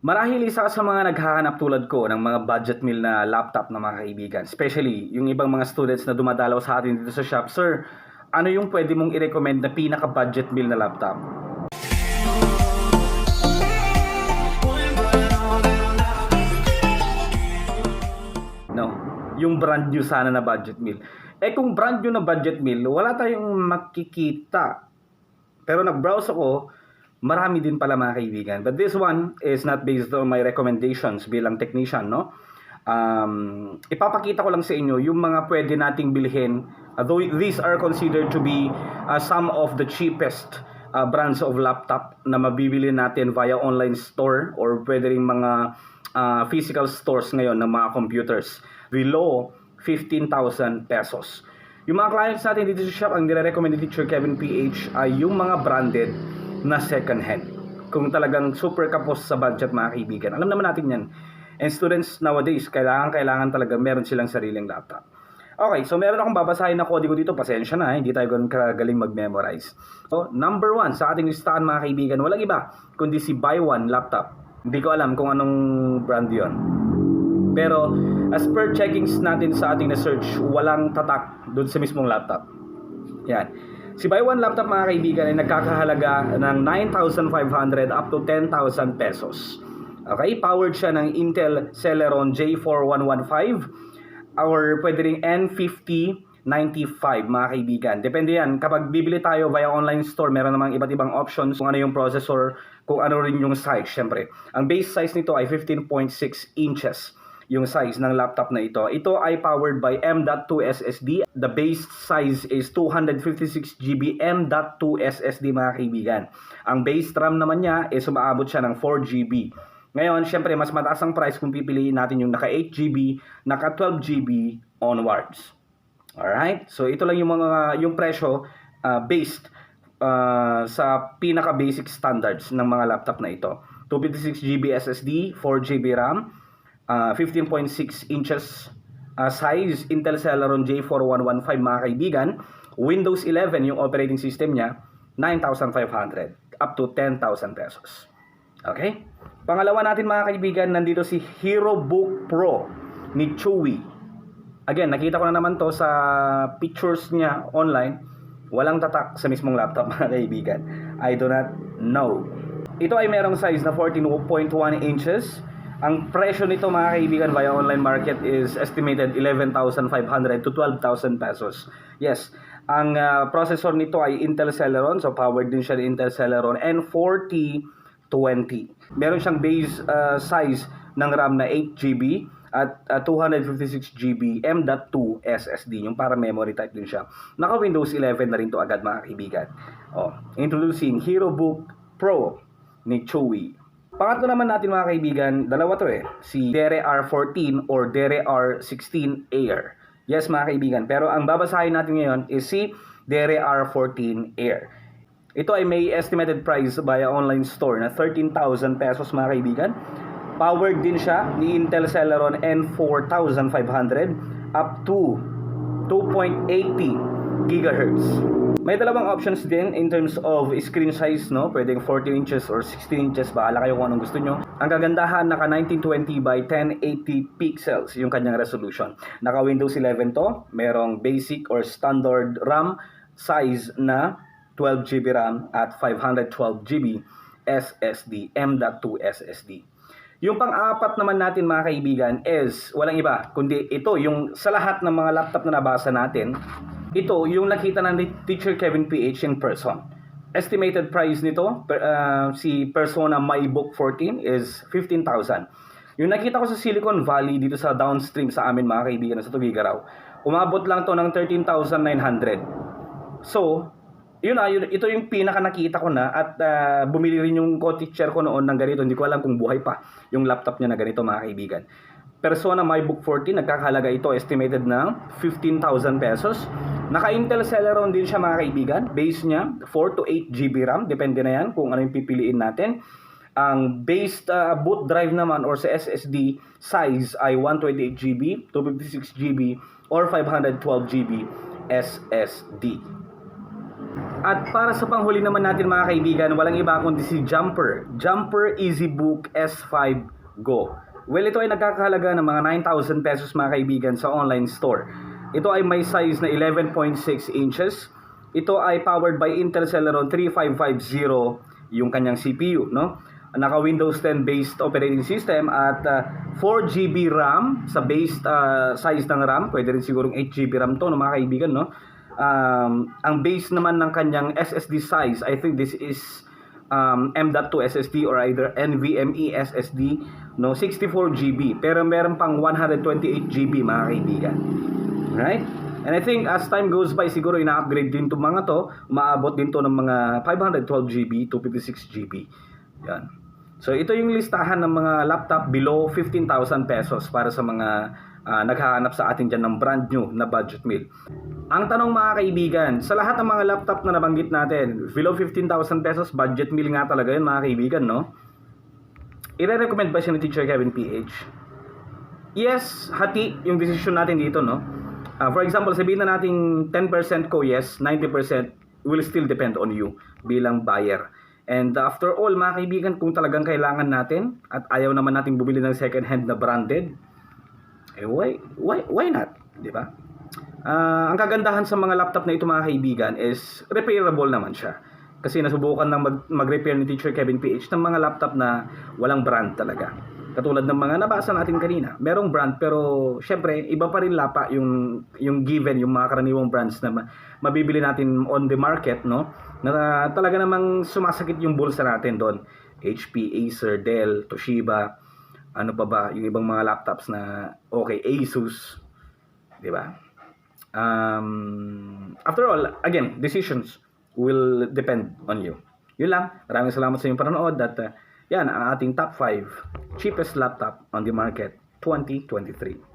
Marahil isa ka sa mga naghahanap tulad ko ng mga budget meal na laptop na mga kaibigan. Especially, yung ibang mga students na dumadalaw sa atin dito sa shop. Sir, ano yung pwede mong i-recommend na pinaka-budget meal na laptop? No, yung brand new sana na budget meal. Eh kung brand new na budget meal, wala tayong makikita. Pero nag-browse ako, marami din pala mga kaibigan. But this one is not based on my recommendations bilang technician, no? Ipapakita ko lang sa inyo yung mga pwede nating bilhin. Though these are considered to be some of the cheapest brands of laptop na mabibili natin via online store or pwede rin mga physical stores ngayon ng mga computers below 15,000 pesos. Yung mga clients natin dito sa shop, ang nire-recommend ni Teacher Kevin PH ay yung mga branded na second hand. Kung talagang super kapos sa budget mga kaibigan. Alam naman natin yan. And students nowadays, kailangan talaga meron silang sariling laptop. Okay, so meron akong babasahin na kodigo dito. Pasensya na, hindi tayo ganun kagaling mag-memorize. So, number 1 sa ating listahan mga kaibigan, walang iba kundi si Buy One laptop. Hindi ko alam kung anong brand yon. Pero as per checkings natin sa ating na-search, walang tatak doon sa mismong laptop. Yan. Si Buy One laptop mga kaibigan ay nagkakahalaga ng 9,500 up to 10,000 pesos. Okay, powered siya ng Intel Celeron J4115 or pwede ring N5095 mga kaibigan. Depende yan. Kapag bibili tayo via online store, meron namang iba't ibang options kung ano yung processor, kung ano rin yung size. Syempre, ang base size nito ay 15.6 inches. Yung size ng laptop na ito. Ito ay powered by M.2 SSD. The base size is 256GB M.2 SSD mga kaibigan. Ang base RAM naman niya is umaabot siya ng 4GB. Ngayon, syempre, mas mataas ang price kung pipiliin natin yung naka 8GB, naka 12GB onwards. Alright? So, ito lang yung presyo based sa pinaka-basic standards ng mga laptop na ito. 256GB SSD, 4GB RAM, 15.6 inches size, Intel Celeron J4115 mga kaibigan. Windows 11 yung operating system niya, 9,500 up to 10,000 pesos. Okay? Pangalawa natin mga kaibigan, nandito si HeroBook Pro ni Chewy. Again, nakita ko na naman to sa pictures niya online. Walang tatak sa mismong laptop mga kaibigan. I do not know. Ito ay merong size na 14.1 inches. Ang presyo nito mga kaibigan via online market is estimated 11,500 to 12,000 pesos. Yes, ang processor nito ay Intel Celeron, so powered din siya ng Intel Celeron N4020. Meron siyang base size ng RAM na 8GB at 256GB M.2 SSD, yung para memory type din siya. Naka Windows 11 na rin to agad mga kaibigan. Introducing HeroBook Pro ni Chewy. Pangatlo naman natin mga kaibigan, dalawa to si Dere R14 or Dere R16 Air. Yes mga kaibigan, pero ang babasahin natin ngayon is si Dere R14 Air. Ito ay may estimated price via online store na 13,000 pesos mga kaibigan. Powered din siya ni Intel Celeron N4500 up to 2.80 GHz. May dalawang options din in terms of screen size, no? Pwedeng 14 inches or 16 inches, bahala kayo kung anong gusto nyo. Ang kagandahan, naka 1920 by 1080 pixels yung kanyang resolution. Naka Windows 11 to, merong basic or standard RAM size na 12GB RAM at 512GB SSD, M.2 SSD. Yung pang-apat naman natin mga kaibigan is walang iba kundi ito, yung sa lahat ng mga laptop na nabasa natin, ito yung nakita ng Teacher Kevin PH in person. Estimated price nito, si Persona MyBook 14 is 15,000. Yung nakita ko sa Silicon Valley dito sa downstream sa amin mga kaibigan sa Tugigaraw, umabot lang to ng 13,900. So, ito yung pinaka nakita ko na at bumili rin yung co-teacher ko noon ng ganito. Hindi ko alam kung buhay pa yung laptop niya na ganito mga kaibigan. Persona MyBook 14, nagkakahalaga ito estimated na 15,000 pesos. Naka Intel Celeron din siya mga kaibigan. Base niya 4 to 8GB RAM, depende na yan kung ano yung pipiliin natin. Ang base boot drive naman or sa SSD size ay 128GB, 256GB or 512GB SSD. At para sa panghuli naman natin mga kaibigan, walang iba kundi si Jumper EasyBook S5 Go. Well, ito ay nagkakahalaga ng mga 9,000 pesos mga kaibigan sa online store. Ito ay may size na 11.6 inches. Ito ay powered by Intel Celeron 3550 yung kanyang CPU, no? Naka Windows 10 based operating system at 4GB RAM sa based size ng RAM. Pwede rin sigurong 8GB RAM to, no, mga kaibigan, no? Ang base naman ng kanyang SSD size, I think this is M.2 SSD or either NVMe SSD, no, 64GB, pero meron pang 128GB mga kaibigan. Right? And I think as time goes by, siguro ina-upgrade din itong mga to, umaabot din to ng mga 512GB to 56GB. Yan. So ito yung listahan ng mga laptop below 15,000 pesos para sa mga naghahanap sa atin dyan ng brand new na budget meal. Ang tanong mga kaibigan, sa lahat ng mga laptop na nabanggit natin, below 15,000 pesos, budget meal nga talaga yun mga kaibigan, no? I-recommend ba siya ni Teacher Kevin PH? Yes, hati yung decision natin dito, no? For example, sabihin na natin 10% ko yes, 90% will still depend on you bilang buyer. And after all, mga kaibigan, kung talagang kailangan natin at ayaw naman natin bumili ng second hand na branded, eh why not? Di ba? Ang kagandahan sa mga laptop na ito mga kaibigan is repairable naman siya. Kasi nasubukan ng mag-repair ni Teacher Kevin PH ng mga laptop na walang brand talaga. Katulad ng mga nabasa natin kanina. Merong brand pero syempre iba pa rin lapa yung given, yung mga karaniwang brands na mabibili natin on the market, no? Na talaga namang sumasakit yung bulsa natin doon. HP, Acer, Dell, Toshiba, ano pa ba, yung ibang mga laptops na okay, Asus, di ba? After all, again, decisions will depend on you. Yun lang. Maraming salamat sa inyong panonood at yan ang ating top 5 cheapest laptop on the market 2023.